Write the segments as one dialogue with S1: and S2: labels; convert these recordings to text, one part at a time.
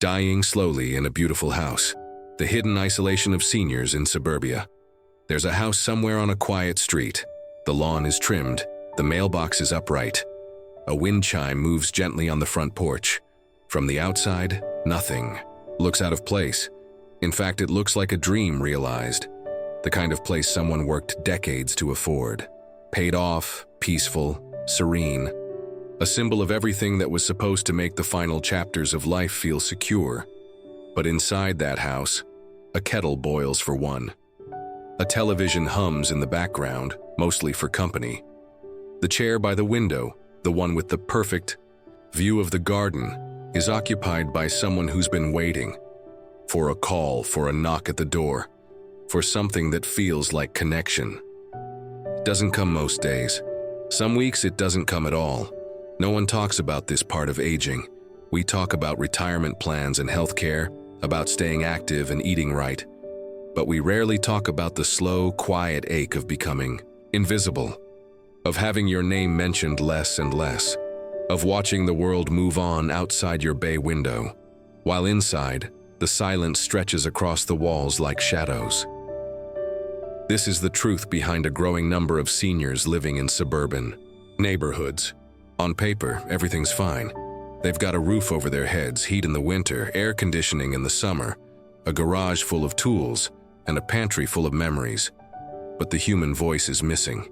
S1: Dying slowly in a beautiful house. The hidden isolation of seniors in Suburbia. There's a house somewhere on a quiet street. The lawn is trimmed. The mailbox is upright. A wind chime moves gently on the front porch. From the outside, nothing. Looks out of place. In fact, it looks like a dream realized. The kind of place someone worked decades to afford. Paid off, peaceful, serene. A symbol of everything that was supposed to make the final chapters of life feel secure. But inside that house, a kettle boils for one. A television hums in the background, mostly for company. The chair by the window, the one with the perfect view of the garden, is occupied by someone who's been waiting. For a call, for a knock at the door, for something that feels like connection. It doesn't come most days. Some weeks it doesn't come at all. No one talks about this part of aging. We talk about retirement plans and healthcare, about staying active and eating right. But we rarely talk about the slow, quiet ache of becoming invisible, of having your name mentioned less and less, of watching the world move on outside your bay window, while inside, the silence stretches across the walls like shadows. This is the truth behind a growing number of seniors living in suburban neighborhoods. On paper, everything's fine. They've got a roof over their heads, heat in the winter, air conditioning in the summer, a garage full of tools, and a pantry full of memories. But the human voice is missing.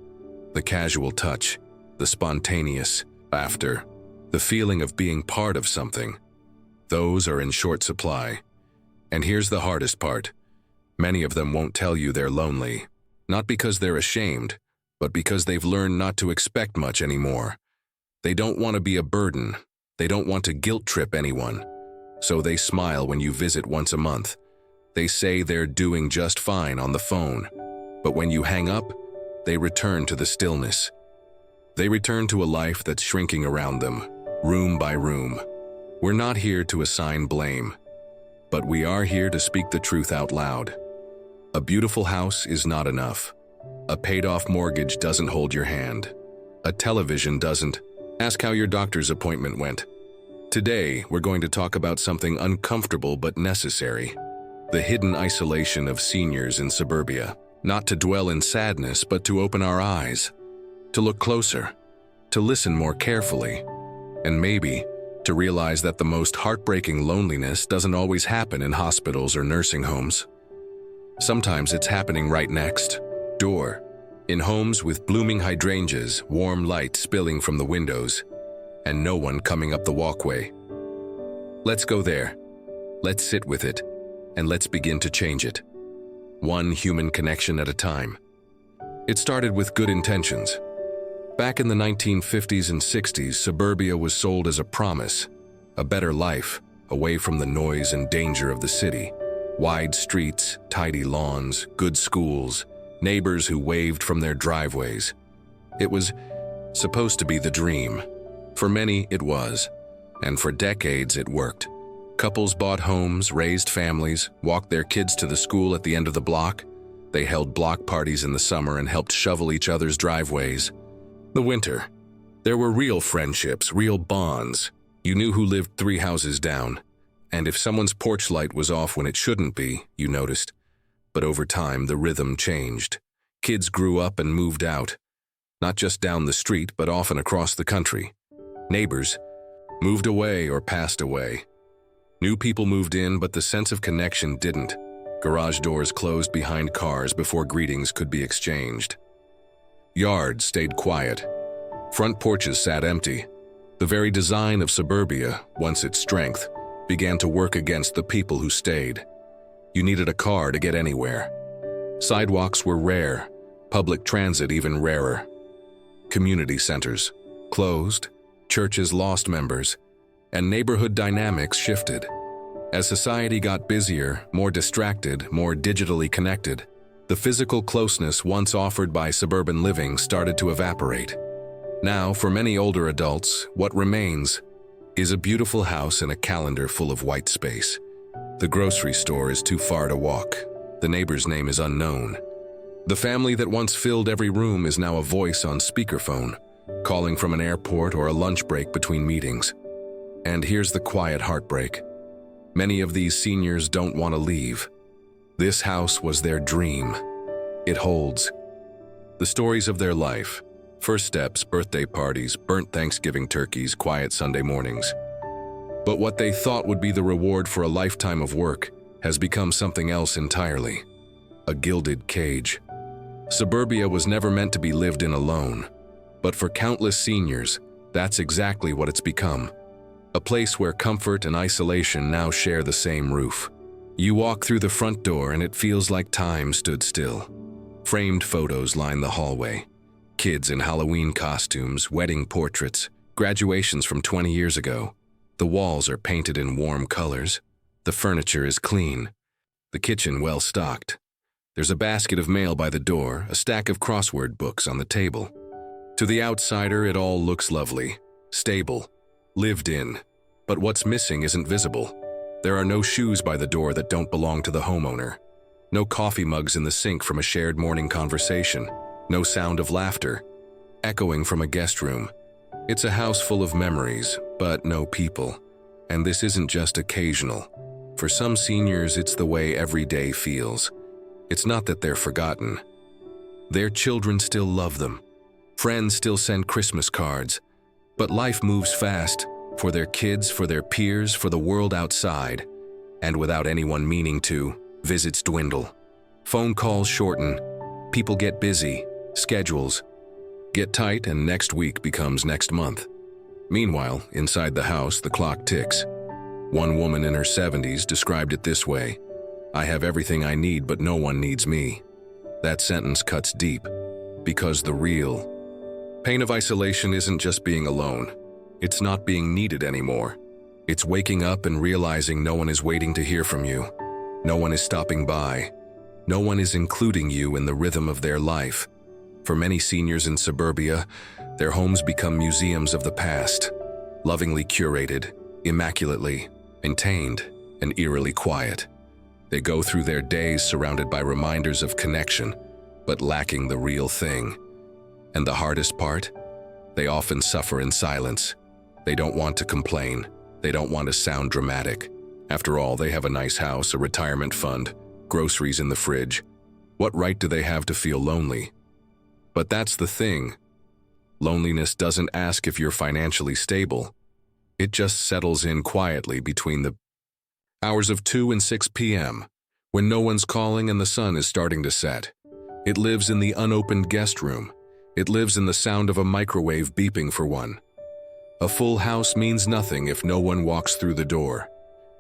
S1: The casual touch, the spontaneous laughter, the feeling of being part of something. Those are in short supply. And here's the hardest part. Many of them won't tell you they're lonely. Not because they're ashamed, but because they've learned not to expect much anymore. They don't want to be a burden. They don't want to guilt trip anyone. So they smile when you visit once a month. They say they're doing just fine on the phone. But when you hang up, they return to the stillness. They return to a life that's shrinking around them, room by room. We're not here to assign blame, but we are here to speak the truth out loud. A beautiful house is not enough. A paid-off mortgage doesn't hold your hand. A television doesn't. Ask how your doctor's appointment went. Today, we're going to talk about something uncomfortable but necessary. The hidden isolation of seniors in Suburbia. Not to dwell in sadness, but to open our eyes. To look closer. To listen more carefully. And maybe, to realize that the most heartbreaking loneliness doesn't always happen in hospitals or nursing homes. Sometimes it's happening right next door. In homes with blooming hydrangeas, warm light spilling from the windows, and no one coming up the walkway. Let's go there. Let's sit with it, and let's begin to change it. One human connection at a time. It started with good intentions. Back in the 1950s and 60s, Suburbia was sold as a promise, a better life, away from the noise and danger of the city. Wide streets, tidy lawns, good schools, neighbors who waved from their driveways. It was supposed to be the dream. For many, it was. And for decades, it worked. Couples bought homes, raised families, walked their kids to the school at the end of the block. They held block parties in the summer and helped shovel each other's driveways. The winter. There were real friendships, real bonds. You knew who lived 3 houses down. And if someone's porch light was off when it shouldn't be, you noticed. But over time, the rhythm changed. Kids grew up and moved out. Not just down the street, but often across the country. Neighbors moved away or passed away. New people moved in, but the sense of connection didn't. Garage doors closed behind cars before greetings could be exchanged. Yards stayed quiet. Front porches sat empty. The very design of Suburbia, once its strength, began to work against the people who stayed. You needed a car to get anywhere. Sidewalks were rare, public transit even rarer. Community centers closed, churches lost members, and neighborhood dynamics shifted. As society got busier, more distracted, more digitally connected, the physical closeness once offered by suburban living started to evaporate. Now, for many older adults, what remains is a beautiful house and a calendar full of white space. The grocery store is too far to walk. The neighbor's name is unknown. The family that once filled every room is now a voice on speakerphone, calling from an airport or a lunch break between meetings. And here's the quiet heartbreak. Many of these seniors don't want to leave. This house was their dream. It holds the stories of their life. First steps, birthday parties, burnt Thanksgiving turkeys, quiet Sunday mornings. But what they thought would be the reward for a lifetime of work has become something else entirely. A gilded cage. Suburbia was never meant to be lived in alone. But for countless seniors, that's exactly what it's become. A place where comfort and isolation now share the same roof. You walk through the front door and it feels like time stood still. Framed photos line the hallway. Kids in Halloween costumes, wedding portraits, graduations from 20 years ago. The walls are painted in warm colors. The furniture is clean. The kitchen well stocked. There's a basket of mail by the door, a stack of crossword books on the table. To the outsider, it all looks lovely, stable, lived in. But what's missing isn't visible. There are no shoes by the door that don't belong to the homeowner. No coffee mugs in the sink from a shared morning conversation. No sound of laughter, echoing from a guest room. It's a house full of memories, but no people. And this isn't just occasional. For some seniors, it's the way every day feels. It's not that they're forgotten. Their children still love them. Friends still send Christmas cards. But life moves fast, for their kids, for their peers, for the world outside. And without anyone meaning to, visits dwindle. Phone calls shorten. People get busy. Schedules get tight, and next week becomes next month. Meanwhile, inside the house, the clock ticks. One woman in her 70s described it this way: "I have everything I need, but no one needs me." That sentence cuts deep, because the real pain of isolation isn't just being alone. It's not being needed anymore. It's waking up and realizing no one is waiting to hear from you. No one is stopping by. No one is including you in the rhythm of their life. For many seniors in suburbia, their homes become museums of the past, lovingly curated, immaculately maintained, and eerily quiet. They go through their days surrounded by reminders of connection, but lacking the real thing. And the hardest part? They often suffer in silence. They don't want to complain. They don't want to sound dramatic. After all, they have a nice house, a retirement fund, groceries in the fridge. What right do they have to feel lonely? But that's the thing. Loneliness doesn't ask if you're financially stable. It just settles in quietly between the hours of 2 and 6 p.m., when no one's calling and the sun is starting to set. It lives in the unopened guest room. It lives in the sound of a microwave beeping for one. A full house means nothing if no one walks through the door.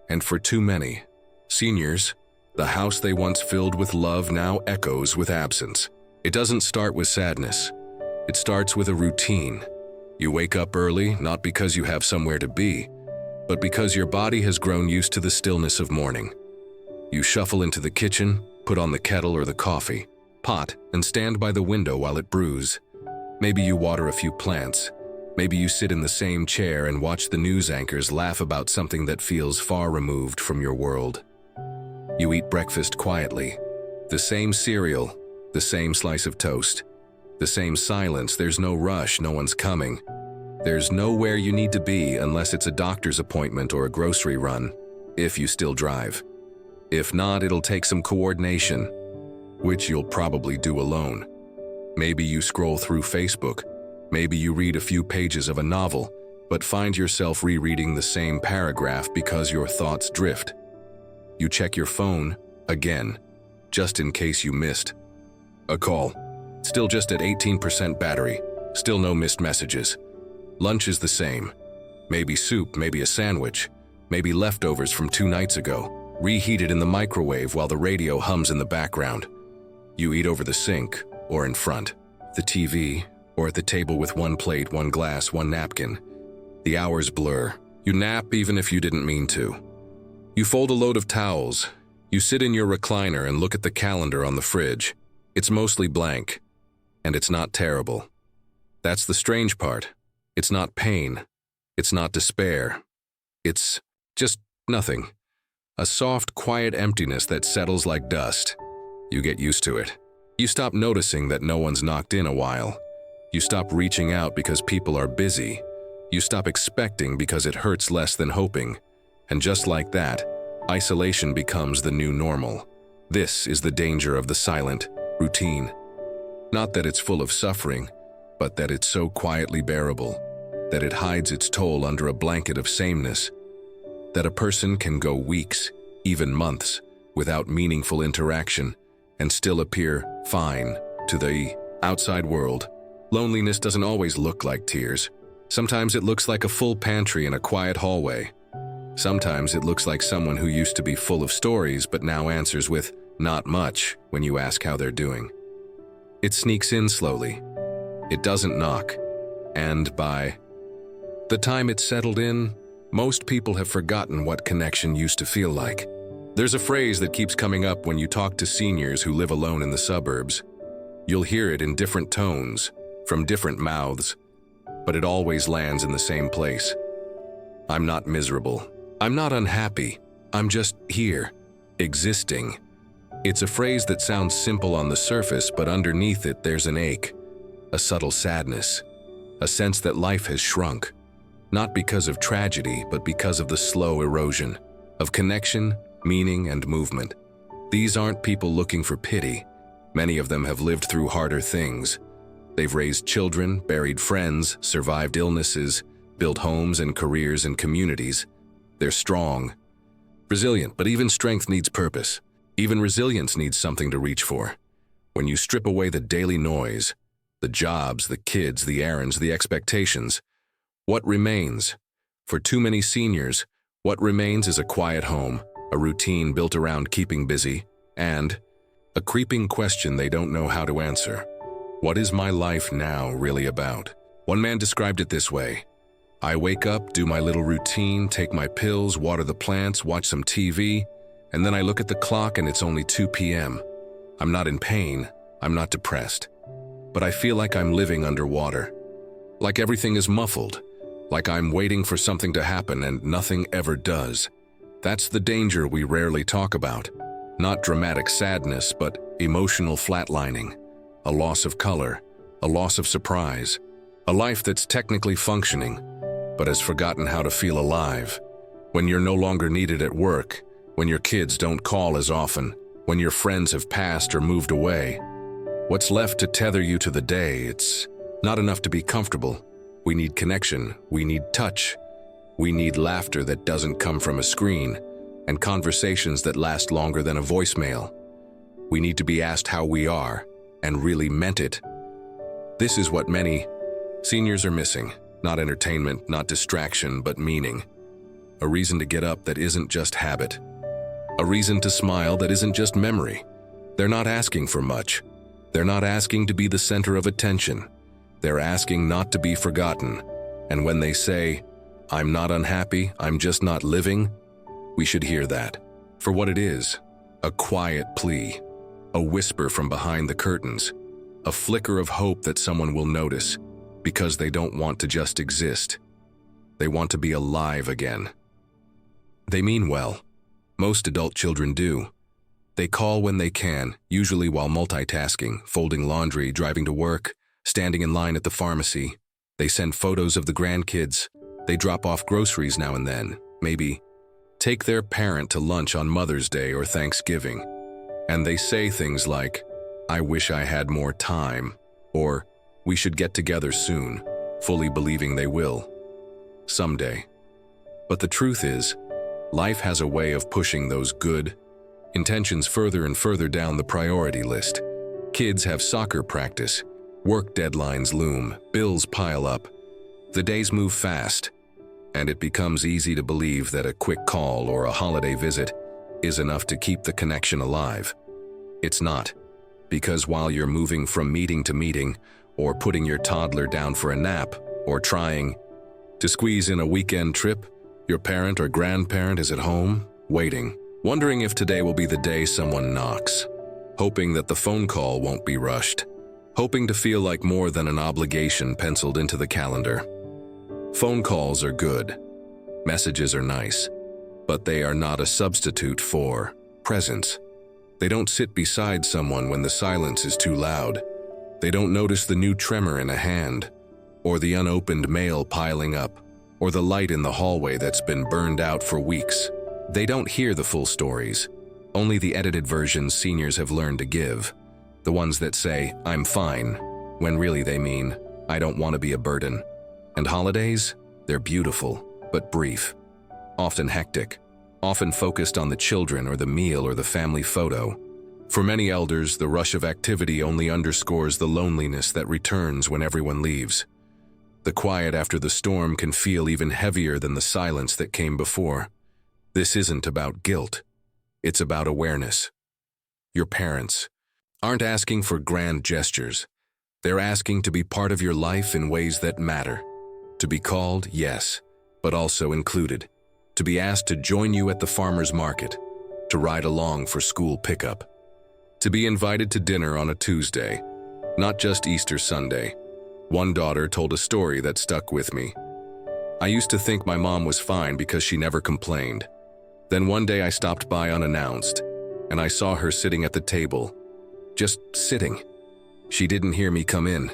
S1: And for too many seniors, the house they once filled with love now echoes with absence. It doesn't start with sadness. It starts with a routine. You wake up early, not because you have somewhere to be, but because your body has grown used to the stillness of morning. You shuffle into the kitchen, put on the kettle or the coffee pot, and stand by the window while it brews. Maybe you water a few plants. Maybe you sit in the same chair and watch the news anchors laugh about something that feels far removed from your world. You eat breakfast quietly. The same cereal, the same slice of toast, the same silence. There's no rush, no one's coming. There's nowhere you need to be unless it's a doctor's appointment or a grocery run, if you still drive. If not, it'll take some coordination, which you'll probably do alone. Maybe you scroll through Facebook. Maybe you read a few pages of a novel, but find yourself rereading the same paragraph because your thoughts drift. You check your phone again, just in case you missed a call. Still just at 18% battery. Still no missed messages. Lunch is the same. Maybe soup, maybe a sandwich, maybe leftovers from 2 nights ago, reheated in the microwave while the radio hums in the background. You eat over the sink, or in front, the TV, or at the table with one plate, one glass, one napkin. The hours blur. You nap even if you didn't mean to. You fold a load of towels. You sit in your recliner and look at the calendar on the fridge. It's mostly blank, and it's not terrible. That's the strange part. It's not pain. It's not despair. It's just nothing. A soft, quiet emptiness that settles like dust. You get used to it. You stop noticing that no one's knocked in a while. You stop reaching out because people are busy. You stop expecting because it hurts less than hoping. And just like that, Isolation becomes the new normal. This is the danger of the silent routine. Not that it's full of suffering, but that it's so quietly bearable, that it hides its toll under a blanket of sameness, that a person can go weeks, even months, without meaningful interaction and still appear fine to the outside world. Loneliness doesn't always look like tears. Sometimes it looks like a full pantry in a quiet hallway. Sometimes it looks like someone who used to be full of stories but now answers with "not much" when you ask how they're doing. It sneaks in slowly. It doesn't knock. And by the time it's settled in, most people have forgotten what connection used to feel like. There's a phrase that keeps coming up when you talk to seniors who live alone in the suburbs. You'll hear it in different tones, from different mouths, but it always lands in the same place. I'm not miserable. I'm not unhappy. I'm just here, existing. It's a phrase that sounds simple on the surface, but underneath it there's an ache, a subtle sadness, a sense that life has shrunk, not because of tragedy, but because of the slow erosion of connection, meaning, and movement. These aren't people looking for pity. Many of them have lived through harder things. They've raised children, buried friends, survived illnesses, built homes and careers and communities. They're strong, resilient, but even strength needs purpose. Even resilience needs something to reach for. When you strip away the daily noise, the jobs, the kids, the errands, the expectations, what remains? For too many seniors, what remains is a quiet home, a routine built around keeping busy, and a creeping question they don't know how to answer. What is my life now really about? One man described it this way: I wake up, do my little routine, take my pills, water the plants, watch some TV, and then I look at the clock and it's only 2 p.m. I'm not in pain, I'm not depressed, but I feel like I'm living underwater. Like everything is muffled, like I'm waiting for something to happen and nothing ever does. That's the danger we rarely talk about. Not dramatic sadness, but emotional flatlining, a loss of color, a loss of surprise, a life that's technically functioning, but has forgotten how to feel alive. When you're no longer needed at work, when your kids don't call as often, when your friends have passed or moved away, what's left to tether you to the day? It's not enough to be comfortable. We need connection, we need touch, we need laughter that doesn't come from a screen, and conversations that last longer than a voicemail. We need to be asked how we are, and really meant it. This is what many seniors are missing. Not entertainment, not distraction, but meaning. A reason to get up that isn't just habit. A reason to smile that isn't just memory. They're not asking for much. They're not asking to be the center of attention. They're asking not to be forgotten. And when they say, "I'm not unhappy, I'm just not living," we should hear that for what it is: a quiet plea, a whisper from behind the curtains, a flicker of hope that someone will notice, because they don't want to just exist. They want to be alive again. They mean well. Most adult children do. They call when they can, usually while multitasking, folding laundry, driving to work, standing in line at the pharmacy. They send photos of the grandkids. They drop off groceries now and then, maybe take their parent to lunch on Mother's Day or Thanksgiving. And they say things like, "I wish I had more time," or "We should get together soon," fully believing they will. Someday. But the truth is, life has a way of pushing those good intentions further and further down the priority list. Kids have soccer practice, work deadlines loom, bills pile up. The days move fast, and it becomes easy to believe that a quick call or a holiday visit is enough to keep the connection alive. It's not, because while you're moving from meeting to meeting, or putting your toddler down for a nap, or trying to squeeze in a weekend trip, your parent or grandparent is at home, waiting, wondering if today will be the day someone knocks, hoping that the phone call won't be rushed, hoping to feel like more than an obligation penciled into the calendar. Phone calls are good. Messages are nice, but they are not a substitute for presence. They don't sit beside someone when the silence is too loud. They don't notice the new tremor in a hand, or the unopened mail piling up, or the light in the hallway that's been burned out for weeks. They don't hear the full stories, only the edited versions seniors have learned to give. The ones that say, "I'm fine," when really they mean, "I don't want to be a burden." And holidays? They're beautiful, but brief. Often hectic, often focused on the children or the meal or the family photo. For many elders, the rush of activity only underscores the loneliness that returns when everyone leaves. The quiet after the storm can feel even heavier than the silence that came before. This isn't about guilt. It's about awareness. Your parents aren't asking for grand gestures. They're asking to be part of your life in ways that matter. To be called, yes, but also included. To be asked to join you at the farmer's market. To ride along for school pickup. To be invited to dinner on a Tuesday, not just Easter Sunday. One daughter told a story that stuck with me. "I used to think my mom was fine because she never complained. Then one day I stopped by unannounced, and I saw her sitting at the table, just sitting. She didn't hear me come in.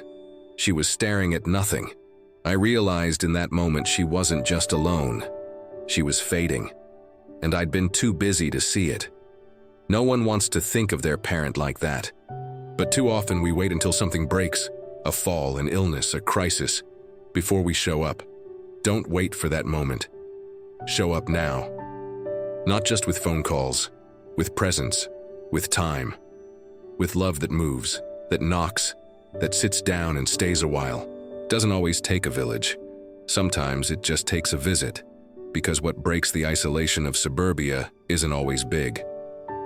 S1: She was staring at nothing. I realized in that moment she wasn't just alone. She was fading, and I'd been too busy to see it. No one wants to think of their parent like that. But too often we wait until something breaks, a fall, an illness, a crisis, before we show up. Don't wait for that moment. Show up now. Not just with phone calls, with presence, with time, with love that moves, that knocks, that sits down and stays a while. Doesn't always take a village. Sometimes it just takes a visit, because what breaks the isolation of suburbia isn't always big.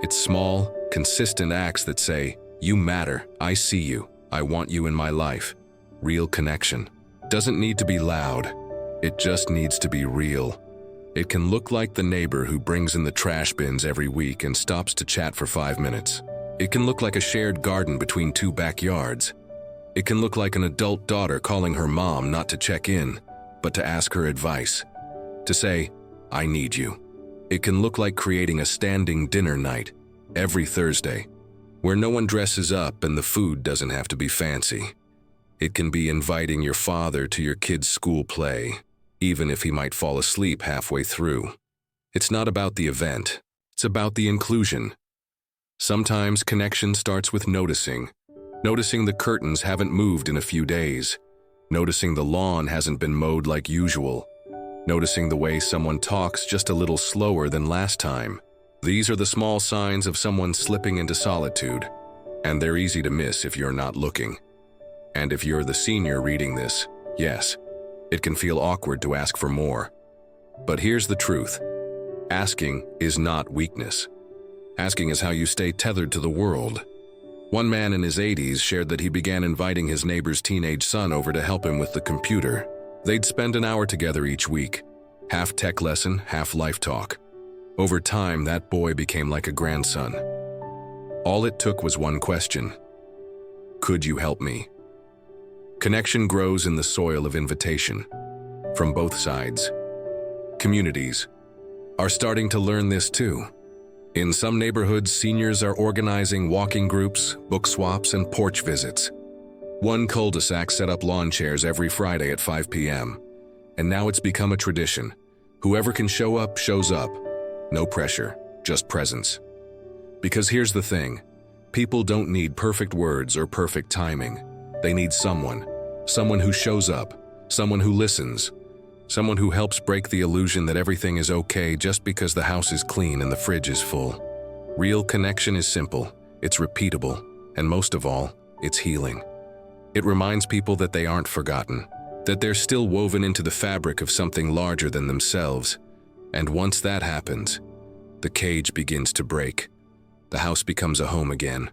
S1: It's small, consistent acts that say, "You matter, I see you, I want you in my life." Real connection. Doesn't need to be loud. It just needs to be real. It can look like the neighbor who brings in the trash bins every week and stops to chat for 5 minutes. It can look like a shared garden between two backyards. It can look like an adult daughter calling her mom not to check in, but to ask her advice. To say, "I need you." It can look like creating a standing dinner night every Thursday, where no one dresses up and the food doesn't have to be fancy. It can be inviting your father to your kid's school play, even if he might fall asleep halfway through. It's not about the event, it's about the inclusion. Sometimes connection starts with noticing. Noticing the curtains haven't moved in a few days. Noticing the lawn hasn't been mowed like usual. Noticing the way someone talks just a little slower than last time. These are the small signs of someone slipping into solitude, and they're easy to miss if you're not looking. And if you're the senior reading this, yes, it can feel awkward to ask for more. But here's the truth. Asking is not weakness. Asking is how you stay tethered to the world. One man in his 80s shared that he began inviting his neighbor's teenage son over to help him with the computer. They'd spend an hour together each week, half tech lesson, half life talk. Over time, that boy became like a grandson. All it took was one question. Could you help me? Connection grows in the soil of invitation, from both sides. Communities are starting to learn this too. In some neighborhoods, seniors are organizing walking groups, book swaps, and porch visits. One cul-de-sac set up lawn chairs every Friday at 5 p.m. And now it's become a tradition. Whoever can show up, shows up. No pressure, just presence. Because here's the thing. People don't need perfect words or perfect timing. They need someone who shows up, someone who listens, someone who helps break the illusion that everything is okay just because the house is clean and the fridge is full. Real connection is simple, it's repeatable, and most of all, it's healing. It reminds people that they aren't forgotten, that they're still woven into the fabric of something larger than themselves. And once that happens, the cage begins to break. The house becomes a home again,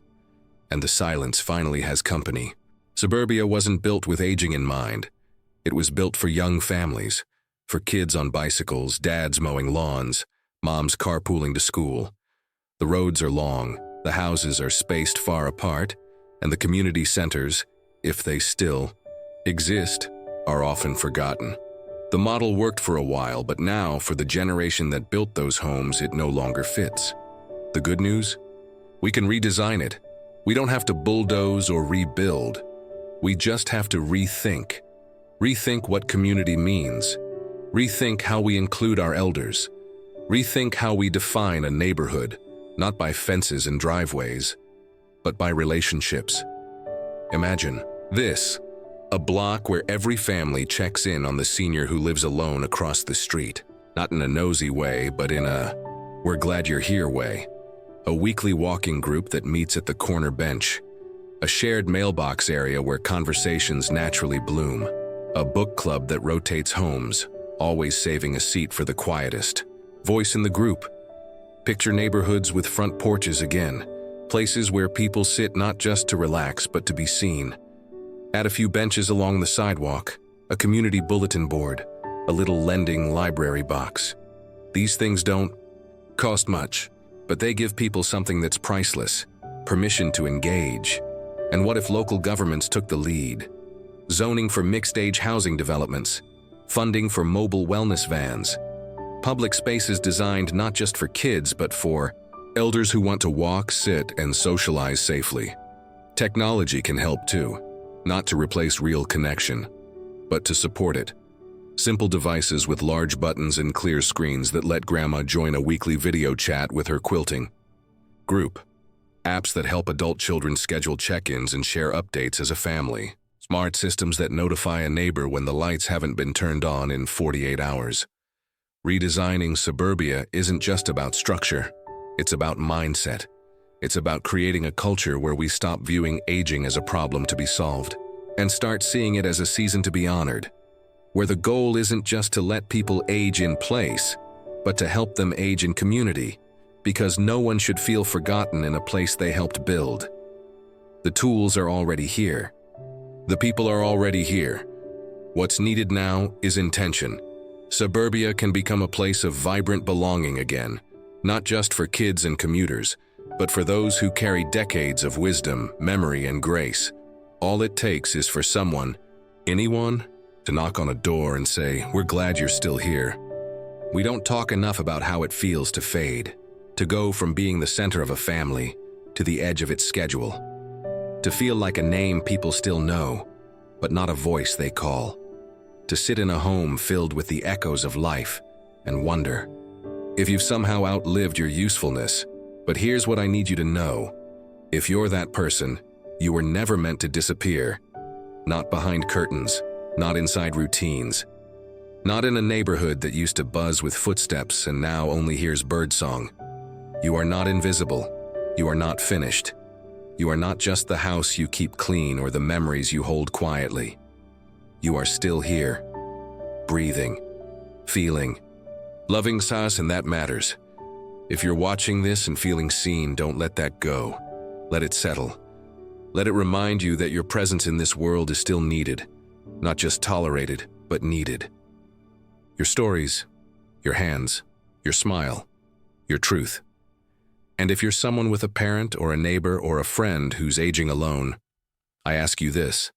S1: and the silence finally has company. Suburbia wasn't built with aging in mind. It was built for young families, for kids on bicycles, dads mowing lawns, moms carpooling to school. The roads are long, the houses are spaced far apart, and the community centers, if they still exist, are often forgotten. The model worked for a while, but now, for the generation that built those homes, it no longer fits. The good news? We can redesign it. We don't have to bulldoze or rebuild. We just have to rethink. Rethink what community means. Rethink how we include our elders. Rethink how we define a neighborhood, not by fences and driveways, but by relationships. Imagine this, a block where every family checks in on the senior who lives alone across the street, not in a nosy way, but in a "we're glad you're here" way. A weekly walking group that meets at the corner bench. A shared mailbox area where conversations naturally bloom. A book club that rotates homes, always saving a seat for the quietest voice in the group. Picture neighborhoods with front porches again, places where people sit not just to relax but to be seen. Add a few benches along the sidewalk, a community bulletin board, a little lending library box. These things don't cost much, but they give people something that's priceless: permission to engage. And what if local governments took the lead? Zoning for mixed-age housing developments, funding for mobile wellness vans, public spaces designed not just for kids but for elders who want to walk, sit, and socialize safely. Technology can help too, not to replace real connection, but to support it. Simple devices with large buttons and clear screens that let grandma join a weekly video chat with her quilting group. Apps that help adult children schedule check-ins and share updates as a family. Smart systems that notify a neighbor when the lights haven't been turned on in 48 hours. Redesigning Suburbia isn't just about structure. It's about mindset. It's about creating a culture where we stop viewing aging as a problem to be solved and start seeing it as a season to be honored, where the goal isn't just to let people age in place, but to help them age in community, because no one should feel forgotten in a place they helped build. The tools are already here. The people are already here. What's needed now is intention. Suburbia can become a place of vibrant belonging again, not just for kids and commuters, but for those who carry decades of wisdom, memory, and grace. All it takes is for someone, anyone, to knock on a door and say, "We're glad you're still here." We don't talk enough about how it feels to fade, to go from being the center of a family to the edge of its schedule, to feel like a name people still know, but not a voice they call, to sit in a home filled with the echoes of life and wonder if you've somehow outlived your usefulness. But here's what I need you to know. If you're that person, you were never meant to disappear. Not behind curtains, not inside routines, not in a neighborhood that used to buzz with footsteps and now only hears birdsong. You are not invisible. You are not finished. You are not just the house you keep clean or the memories you hold quietly. You are still here, breathing, feeling, loving us, and that matters. If you're watching this and feeling seen, don't let that go. Let it settle. Let it remind you that your presence in this world is still needed, not just tolerated, but needed. Your stories, your hands, your smile, your truth. And if you're someone with a parent or a neighbor or a friend who's aging alone, I ask you this.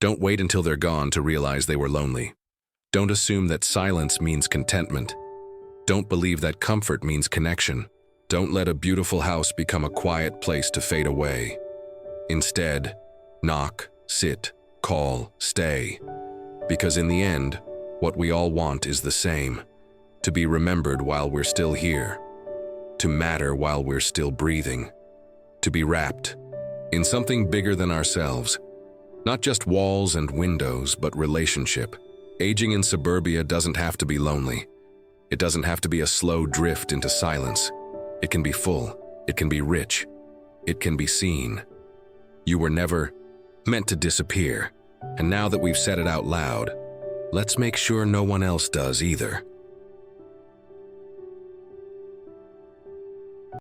S1: Don't wait until they're gone to realize they were lonely. Don't assume that silence means contentment. Don't believe that comfort means connection. Don't let a beautiful house become a quiet place to fade away. Instead, knock, sit, call, stay. Because in the end, what we all want is the same: to be remembered while we're still here, to matter while we're still breathing, to be wrapped in something bigger than ourselves. Not just walls and windows, but relationship. Aging in suburbia doesn't have to be lonely. It doesn't have to be a slow drift into silence. It can be full. It can be rich. It can be seen. You were never meant to disappear. And now that we've said it out loud, let's make sure no one else does either.